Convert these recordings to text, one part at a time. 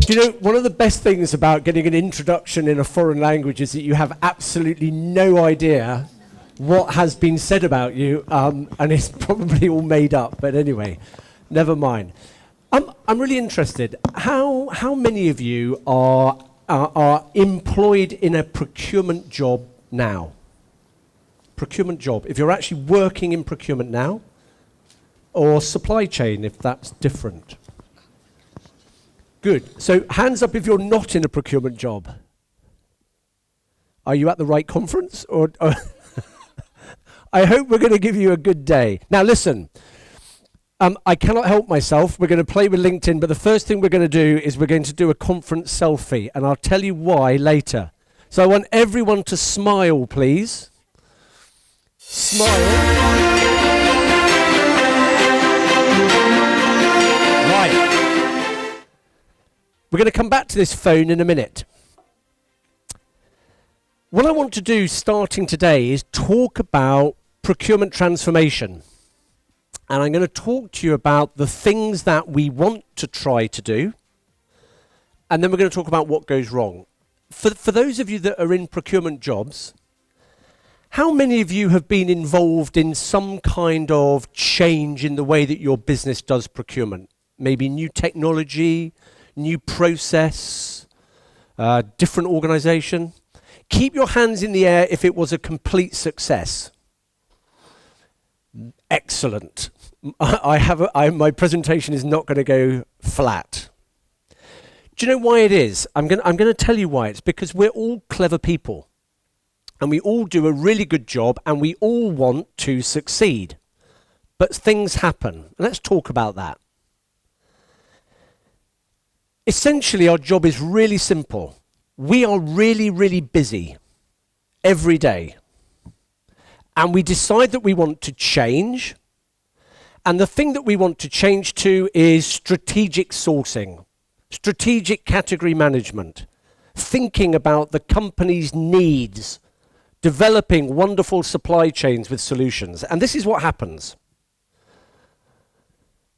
Do you know, one of the best things about getting an introduction in a foreign language is that you have absolutely no idea what has been said about you, and it's probably all made up, but anyway, never mind. I'm really interested. How many of you are employed in a procurement job now? Procurement job. If you're actually working in procurement now, or supply chain, if that's different. Good. So hands up if you're not in a procurement job. Are you at the right conference? Or I hope we're going to give you a good day. Now listen, I cannot help myself. We're going to play with LinkedIn, but the first thing we're going to do is we're going to do a conference selfie, and I'll tell you why later. So I want everyone to smile, please. Smile. Right. We're going to come back to this phone in a minute. What I want to do starting today is talk about procurement transformation. And I'm going to talk to you about the things that we want to try to do. And then we're going to talk about what goes wrong. For those of you that are in procurement jobs, how many of you have been involved in some kind of change in the way that your business does procurement? Maybe new technology, new process, different organization? Keep your hands in the air if it was a complete success. Excellent. My presentation is not going to go flat. Do you know why it is? I'm going to tell you why. It's because we're all clever people. And we all do a really good job, and we all want to succeed. But things happen. Let's talk about that. Essentially, our job is really simple. We are really, really busy every day. And we decide that we want to change. And the thing that we want to change to is strategic sourcing, strategic category management, thinking about the company's needs, developing wonderful supply chains with solutions. And this is what happens.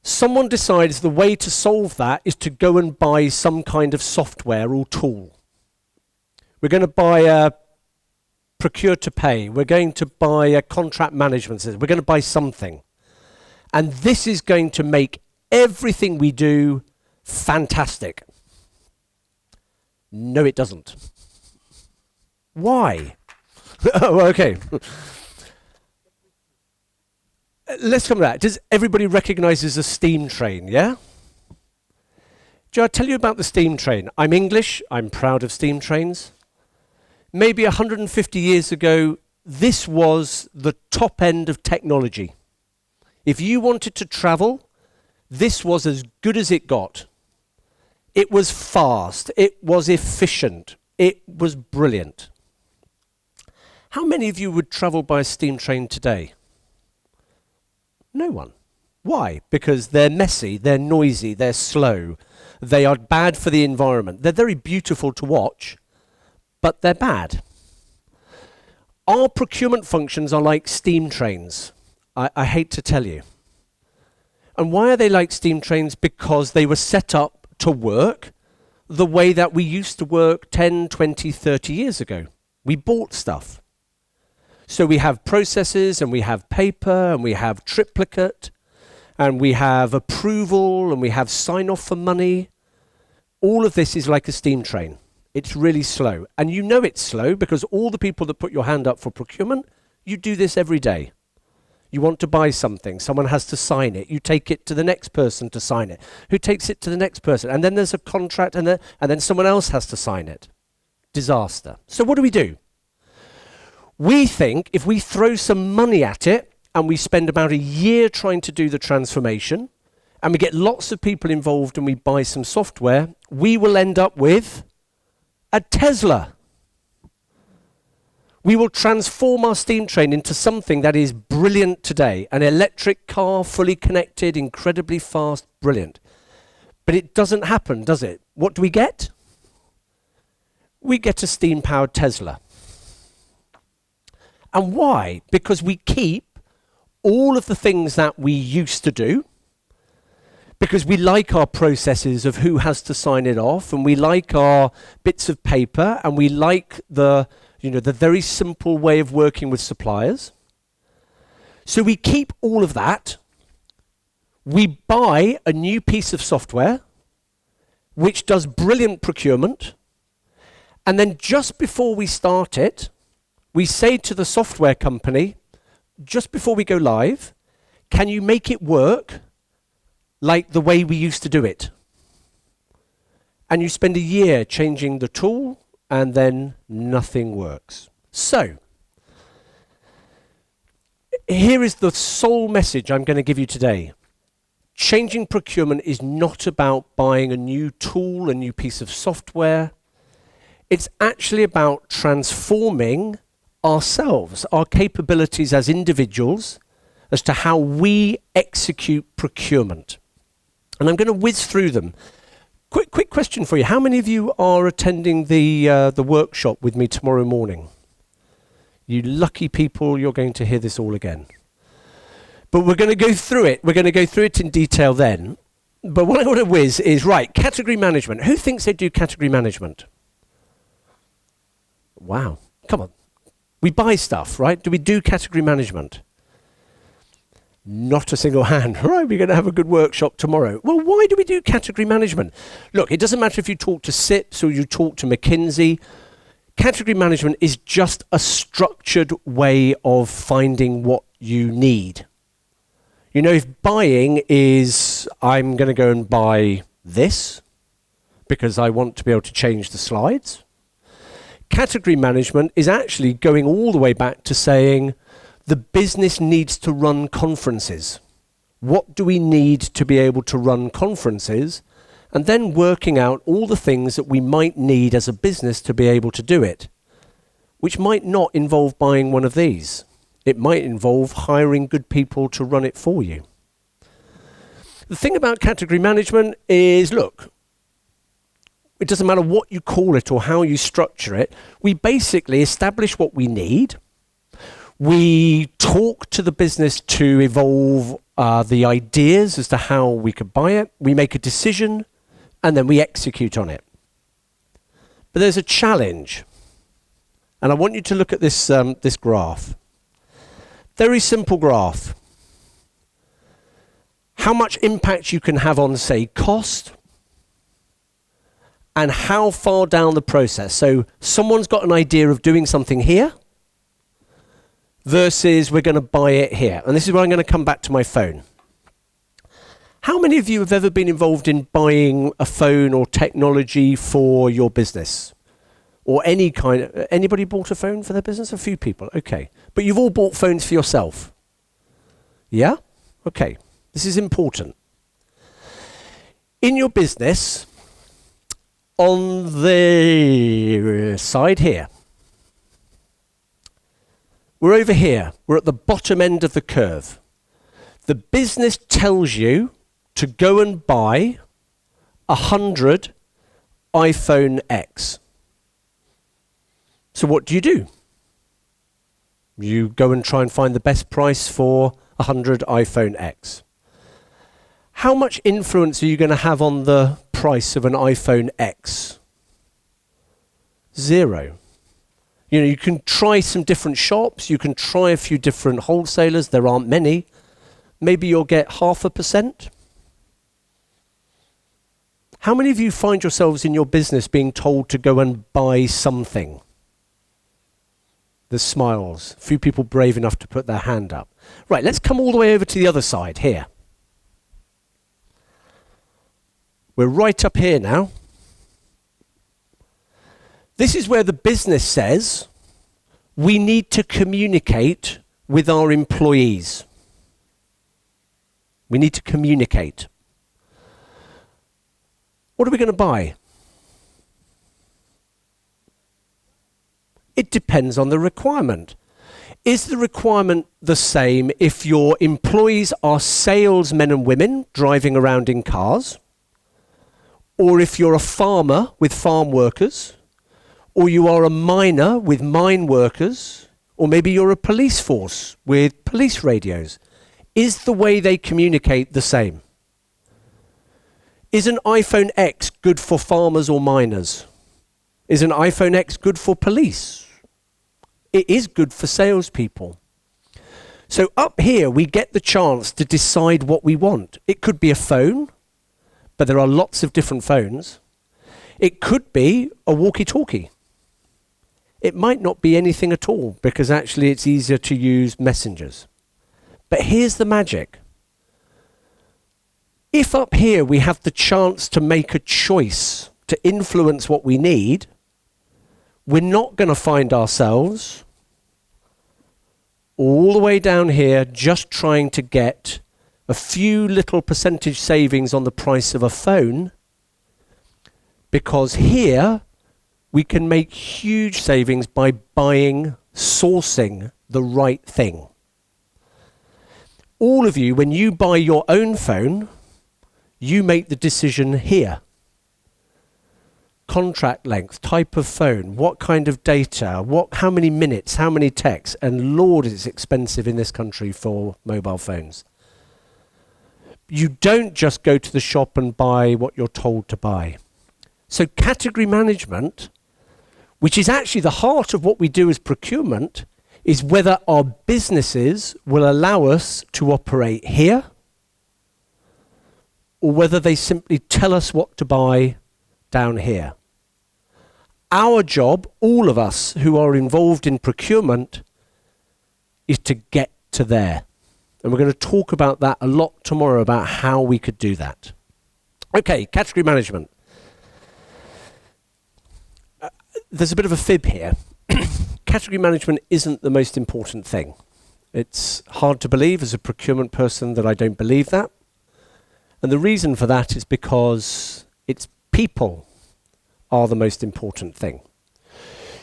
Someone decides the way to solve that is to go and buy some kind of software or tool. We're going to buy a procure to pay. We're going to buy a contract management system. We're going to buy something. And this is going to make everything we do fantastic. No, it doesn't. Why? Oh, okay. Let's come to that. Does everybody recognize a steam train, yeah? Do I tell you about the steam train? I'm English. I'm proud of steam trains. Maybe 150 years ago, this was the top end of technology. If you wanted to travel, this was as good as it got. It was fast. It was efficient. It was brilliant. How many of you would travel by a steam train today? No one. Why? Because they're messy, they're noisy, they're slow. They are bad for the environment. They're very beautiful to watch, but they're bad. Our procurement functions are like steam trains. I hate to tell you. And why are they like steam trains? Because they were set up to work the way that we used to work 10, 20, 30 years ago. We bought stuff. So we have processes, and we have paper, and we have triplicate, and we have approval, and we have sign-off for money. All of this is like a steam train. It's really slow. And you know it's slow because all the people that put your hand up for procurement, you do this every day. You want to buy something, someone has to sign it. You take it to the next person to sign it, who takes it to the next person. And then there's a contract, and then someone else has to sign it. Disaster. So what do? We think if we throw some money at it, and we spend about a year trying to do the transformation, and we get lots of people involved, and we buy some software, we will end up with a Tesla. We will transform our steam train into something that is brilliant today. An electric car, fully connected, incredibly fast, brilliant. But it doesn't happen, does it? What do we get? We get a steam-powered Tesla. And why? Because we keep all of the things that we used to do, because we like our processes of who has to sign it off, and we like our bits of paper, and we like the very simple way of working with suppliers. So we keep all of that. We buy a new piece of software which does brilliant procurement, and then just before we start it, we say to the software company, just before we go live, can you make it work like the way we used to do it? And you spend a year changing the tool, and then nothing works. So, here is the sole message I'm going to give you today. Changing procurement is not about buying a new tool, a new piece of software. It's actually about transforming ourselves, our capabilities as individuals, as to how we execute procurement. And I'm going to whiz through them. Quick question for you. How many of you are attending the workshop with me tomorrow morning? You lucky people, you're going to hear this all again. But we're going to go through it. We're going to go through it in detail then. But what I want to whiz is, right, category management. Who thinks they do category management? Wow. Come on. We buy stuff, right? Do we do category management? Not a single hand. Right, we're going to have a good workshop tomorrow. Well, why do we do category management? Look, it doesn't matter if you talk to SIPS or you talk to McKinsey. Category management is just a structured way of finding what you need. You know, if buying is, I'm going to go and buy this because I want to be able to change the slides. Category management is actually going all the way back to saying the business needs to run conferences. What do we need to be able to run conferences? And then working out all the things that we might need as a business to be able to do it, which might not involve buying one of these. It might involve hiring good people to run it for you. The thing about category management is, look, it doesn't matter what you call it or how you structure it. We basically establish what we need. We talk to the business to evolve the ideas as to how we could buy it. We make a decision, and then we execute on it. But there's a challenge. And I want you to look at this graph. Very simple graph. How much impact you can have on, say, cost, and how far down the process. So someone's got an idea of doing something here, versus we're going to buy it here. And this is where I'm going to come back to my phone. How many of you have ever been involved in buying a phone or technology for your business? Or any kind of, anybody bought a phone for their business? A few people, okay. But you've all bought phones for yourself. Yeah? Okay. This is important. In your business, on the side here, we're over here. We're at the bottom end of the curve. The business tells you to go and buy 100 iPhone X. So what do? You go and try and find the best price for 100 iPhone X. How much influence are you going to have on the price of an iPhone X? 0. You know, you can try some different shops, you can try a few different wholesalers, there aren't many. Maybe you'll get 0.5%. How many of you find yourselves in your business being told to go and buy something? There's smiles. A few people brave enough to put their hand up. Right, let's come all the way over to the other side here. We're right up here now. This is where the business says we need to communicate with our employees. We need to communicate. What are we going to buy? It depends on the requirement. Is the requirement the same if your employees are salesmen and women driving around in cars? Or if you're a farmer with farm workers? Or you are a miner with mine workers? Or maybe you're a police force with police radios? Is the way they communicate the same? Is an iPhone X good for farmers or miners? Is an iPhone X good for police? It is good for salespeople. So up here, we get the chance to decide what we want. It could be a phone, but there are lots of different phones. It could be a walkie-talkie. It might not be anything at all, because actually it's easier to use messengers. But here's the magic. If up here we have the chance to make a choice to influence what we need, we're not going to find ourselves all the way down here just trying to get a few little percentage savings on the price of a phone, because here we can make huge savings by sourcing the right thing. All of you, when you buy your own phone, you make the decision here. Contract length, type of phone, what kind of data, how many minutes, how many texts, and Lord, it's expensive in this country for mobile phones. You don't just go to the shop and buy what you're told to buy. So category management, which is actually the heart of what we do as procurement, is whether our businesses will allow us to operate here, or whether they simply tell us what to buy down here. Our job, all of us who are involved in procurement, is to get to there. And we're going to talk about that a lot tomorrow, about how we could do that. Okay, category management. There's a bit of a fib here. Category management isn't the most important thing. It's hard to believe as a procurement person that I don't believe that. And the reason for that is because it's people are the most important thing.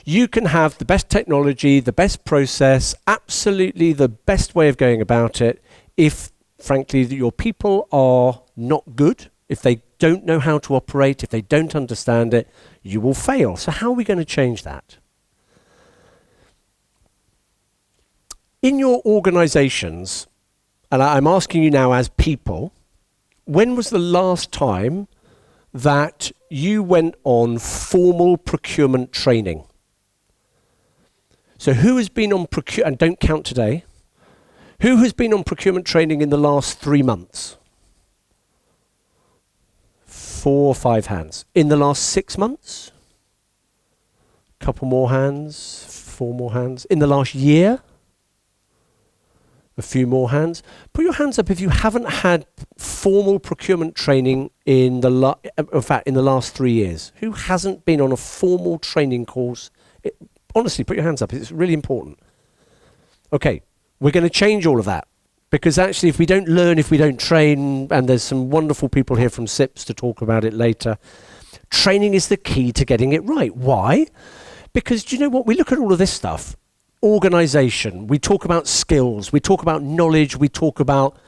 You can have the best technology, the best process, absolutely the best way of going about it. If, frankly, your people are not good, if they don't know how to operate, if they don't understand it, you will fail. So how are we going to change that? In your organizations, and I'm asking you now as people, when was the last time that you went on formal procurement training? So who has been on procurement, and don't count today, who has been on procurement training in the last 3 months? 4 or 5 hands. In the last 6 months? Couple more hands, 4 more hands. In the last year? A few more hands. Put your hands up if you haven't had formal procurement training in the last 3 years. Who hasn't been on a formal training course? Honestly, put your hands up. It's really important. Okay, we're going to change all of that, because actually if we don't learn, if we don't train, and there's some wonderful people here from SIPS to talk about it later, training is the key to getting it right. Why? Because do you know what? We look at all of this stuff. Organization, we talk about skills, we talk about knowledge, we talk about,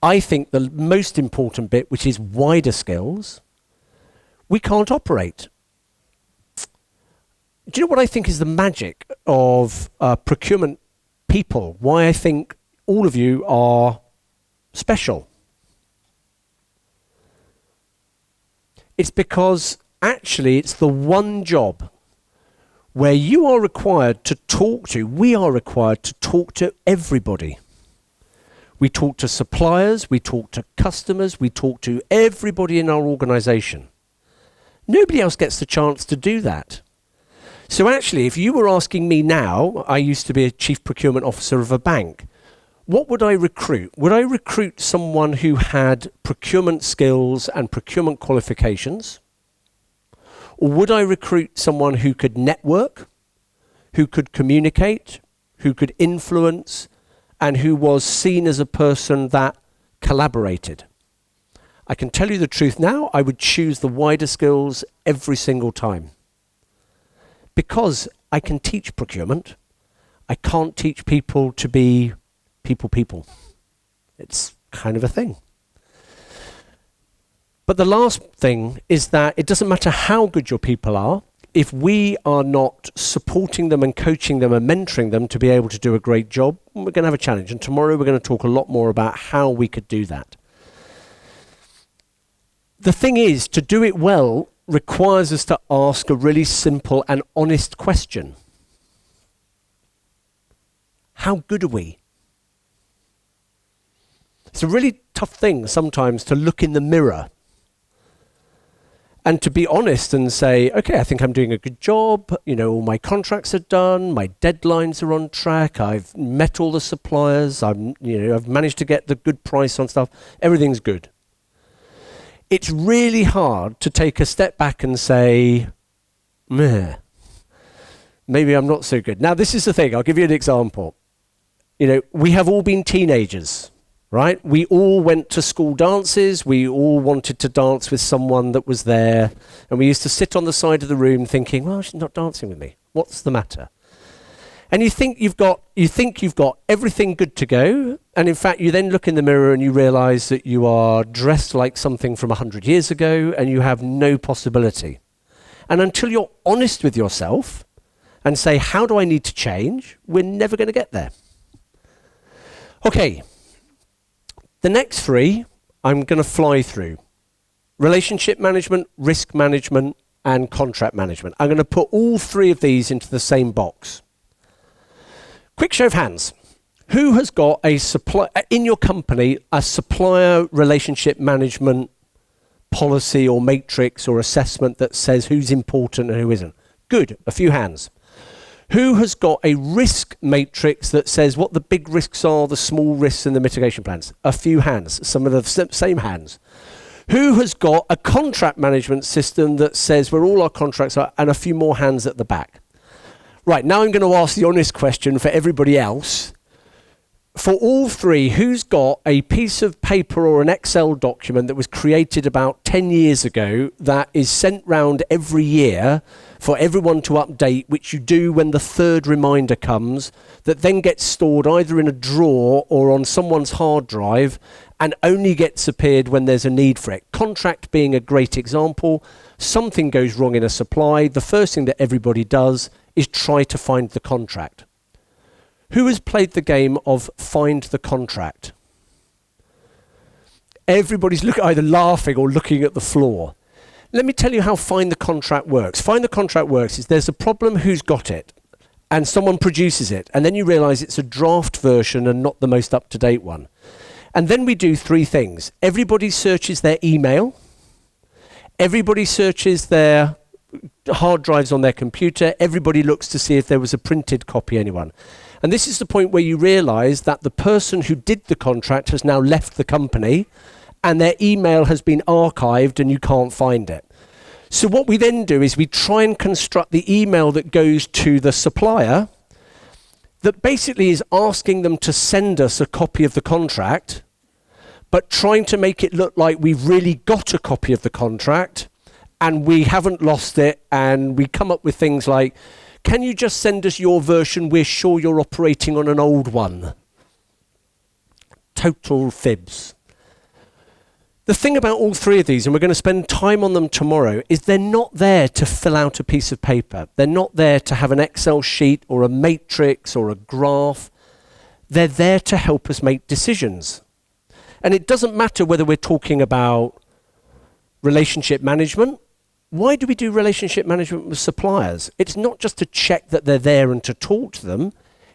I think, the most important bit, which is wider skills. We can't operate. Do you know what I think is the magic of procurement people? Why I think all of you are special? It's because actually it's the one job where you are required to talk to, we are required to talk to everybody. We talk to suppliers, we talk to customers, we talk to everybody in our organization. Nobody else gets the chance to do that. So actually, if you were asking me now, I used to be a chief procurement officer of a bank, what would I recruit? Would I recruit someone who had procurement skills and procurement qualifications? Or would I recruit someone who could network, who could communicate, who could influence, and who was seen as a person that collaborated? I can tell you the truth now, I would choose the wider skills every single time. Because I can teach procurement, I can't teach people to be people. It's kind of a thing. But the last thing is that it doesn't matter how good your people are, if we are not supporting them and coaching them and mentoring them to be able to do a great job, we're going to have a challenge. And tomorrow we're going to talk a lot more about how we could do that. The thing is, to do it well requires us to ask a really simple and honest question. How good are we? It's a really tough thing sometimes to look in the mirror and to be honest and say, okay, I think I'm doing a good job. You know, all my contracts are done. My deadlines are on track. I've met all the suppliers. I've managed to get the good price on stuff. Everything's good. It's really hard to take a step back and say, meh, maybe I'm not so good. Now, this is the thing. I'll give you an example. You know, we have all been teenagers. Right? We all went to school dances. We all wanted to dance with someone that was there. And we used to sit on the side of the room thinking, well, she's not dancing with me. What's the matter? And you think you've got everything good to go. And in fact, you then look in the mirror and you realize that you are dressed like something from 100 years ago and you have no possibility. And until you're honest with yourself and say, how do I need to change? We're never going to get there. Okay. The next three, I'm going to fly through. Relationship management, risk management, and contract management. I'm going to put all three of these into the same box. Quick show of hands. Who has got in your company a supplier relationship management policy or matrix or assessment that says who's important and who isn't? Good, a few hands. Who has got a risk matrix that says what the big risks are, the small risks, and the mitigation plans? A few hands, some of the same hands. Who has got a contract management system that says where all our contracts are, and a few more hands at the back? Right, now I'm going to ask the honest question for everybody else. For all three, who's got a piece of paper or an Excel document that was created about 10 years ago that is sent round every year for everyone to update, which you do when the third reminder comes, that then gets stored either in a drawer or on someone's hard drive and only gets appeared when there's a need for it? Contract being a great example. Something goes wrong in a supply. The first thing that everybody does is try to find the contract. Who has played the game of find the contract? Everybody's either laughing or looking at the floor. Let me tell you how find the contract works. Find the contract works is there's a problem, who's got it? And someone produces it. And then you realize it's a draft version and not the most up-to-date one. And then we do three things. Everybody searches their email. Everybody searches their hard drives on their computer. Everybody looks to see if there was a printed copy, anyone. And this is the point where you realize that the person who did the contract has now left the company and their email has been archived and you can't find it. So what we then do is we try and construct the email that goes to the supplier that basically is asking them to send us a copy of the contract, but trying to make it look like we've really got a copy of the contract and we haven't lost it, and we come up with things like, can you just send us your version? We're sure you're operating on an old one. Total fibs. The thing about all three of these, and we're going to spend time on them tomorrow, is they're not there to fill out a piece of paper. They're not there to have an Excel sheet or a matrix or a graph. They're there to help us make decisions. And it doesn't matter whether we're talking about relationship management. Why do we do relationship management with suppliers? It's not just to check that they're there and to talk to them.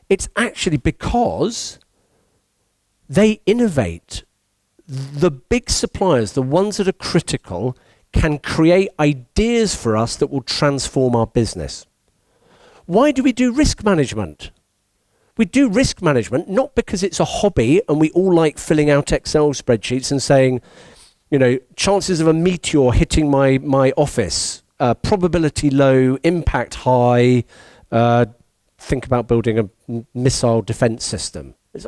It's actually because they innovate. The big suppliers, the ones that are critical, can create ideas for us that will transform our business. Why do we do risk management? We do risk management not because it's a hobby and we all like filling out Excel spreadsheets and saying, you know, chances of a meteor hitting my office, probability low, impact high, think about building a missile defense system. It's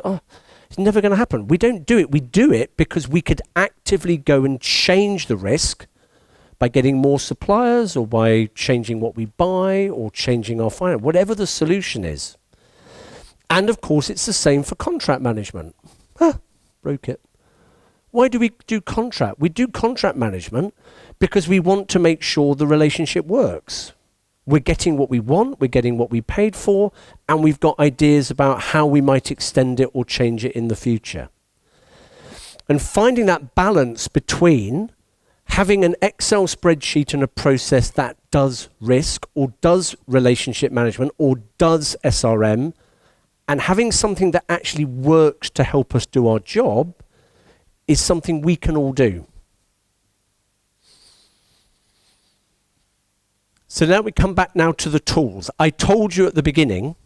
never going to happen. We don't do it. We do it because we could actively go and change the risk by getting more suppliers or by changing what we buy or changing our finance, whatever the solution is. And of course, it's the same for contract management. Broke it. Why do we do contract? We do contract management because we want to make sure the relationship works. We're getting what we want, we're getting what we paid for, and we've got ideas about how we might extend it or change it in the future. And finding that balance between Having an Excel spreadsheet and a process that does risk or does relationship management or does SRM, and having something that actually works to help us do our job is something we can all do. So now we come back now to the tools. I told you at the beginning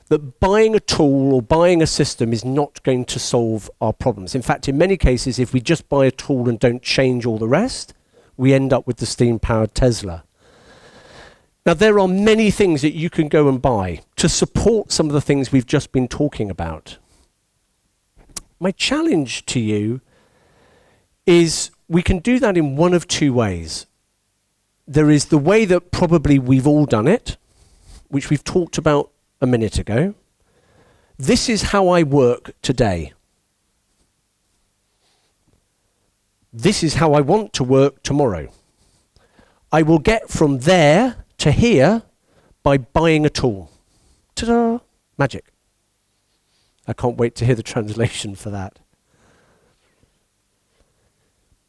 that buying a tool or buying a system is not going to solve our problems. In fact, in many cases, if we just buy a tool and don't change all the rest, we end up with the steam-powered Tesla. Now, there are many things that you can go and buy to support some of the things we've just been talking about. My challenge to you is we can do that in one of two ways. There is the way that probably we've all done it, which we've talked about a minute ago. This is how I work today. This is how I want to work tomorrow. I will get from there to here by buying a tool. Ta-da! Magic. I can't wait to hear the translation for that.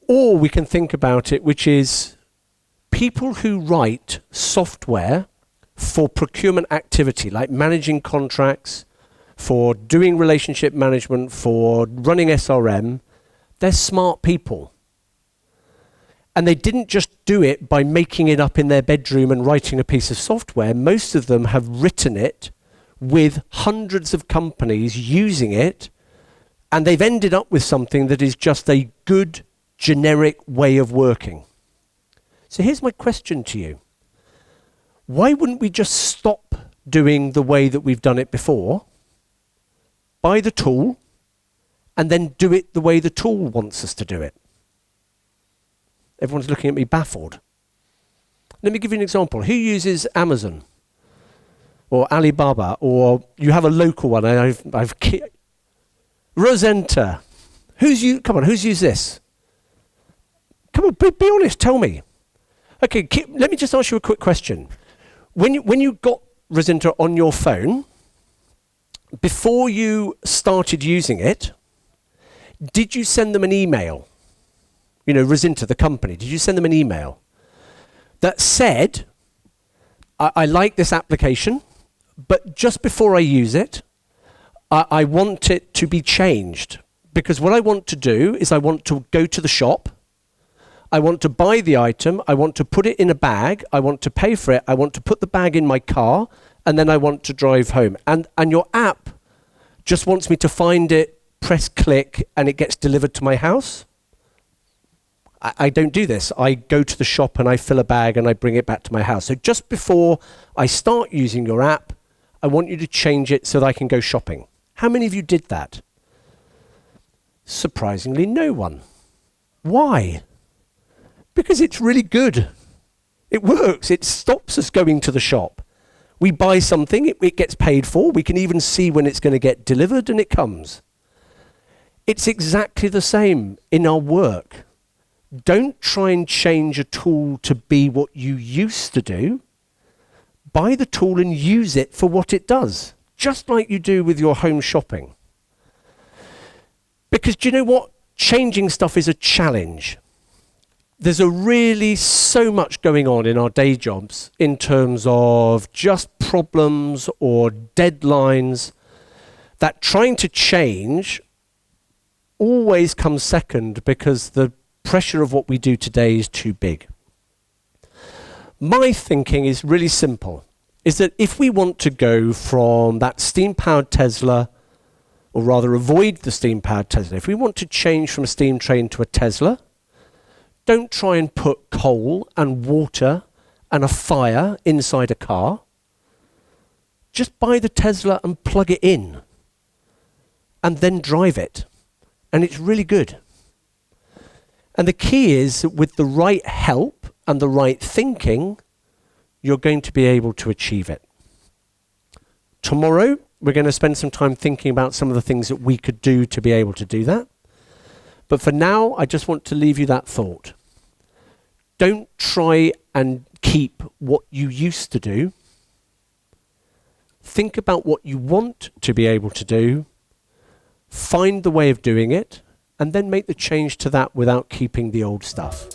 Or we can think about it, which is people who write software for procurement activity, like managing contracts, for doing relationship management, for running SRM, they're smart people. And they didn't just do it by making it up in their bedroom and writing a piece of software. Most of them have written it with hundreds of companies using it, and they've ended up with something that is just a good, generic way of working. So here's my question to you. Why wouldn't we just stop doing the way that we've done it before, buy the tool, and then do it the way the tool wants us to do it? Everyone's looking at me baffled. Let me give you an example. Who uses Amazon or Alibaba, or you have a local one? Rosenta. Come on, who's used this? Come on, be honest, tell me. Okay, let me just ask you a quick question. When you got Rosenta on your phone, before you started using it, did you send them an email? You know, Rosenta, the company, did you send them an email that said, I like this application, but just before I use it, I want it to be changed? Because what I want to do is I want to go to the shop, I want to buy the item, I want to put it in a bag, I want to pay for it, I want to put the bag in my car, and then I want to drive home. And your app just wants me to find it, press click, and it gets delivered to my house? I don't do this. I go to the shop and I fill a bag and I bring it back to my house. So just before I start using your app, I want you to change it so that I can go shopping. How many of you did that? Surprisingly, no one. Why? Because it's really good. It works. It stops us going to the shop. We buy something, it gets paid for. We can even see when it's going to get delivered, and it comes. It's exactly the same in our work. Don't try and change a tool to be what you used to do. Buy the tool and use it for what it does, just like you do with your home shopping. Because do you know what? Changing stuff is a challenge. There's really so much going on in our day jobs in terms of just problems or deadlines that trying to change always comes second because the pressure of what we do today is too big. My thinking is really simple, is that if we want to go from that steam-powered Tesla, or rather avoid the steam-powered Tesla, if we want to change from a steam train to a Tesla, don't try and put coal and water and a fire inside a car. Just buy the Tesla and plug it in, and then drive it. And it's really good. And the key is that with the right help and the right thinking, you're going to be able to achieve it. Tomorrow, we're going to spend some time thinking about some of the things that we could do to be able to do that. But for now, I just want to leave you that thought. Don't try and keep what you used to do. Think about what you want to be able to do. Find the way of doing it, and then make the change to that without keeping the old stuff.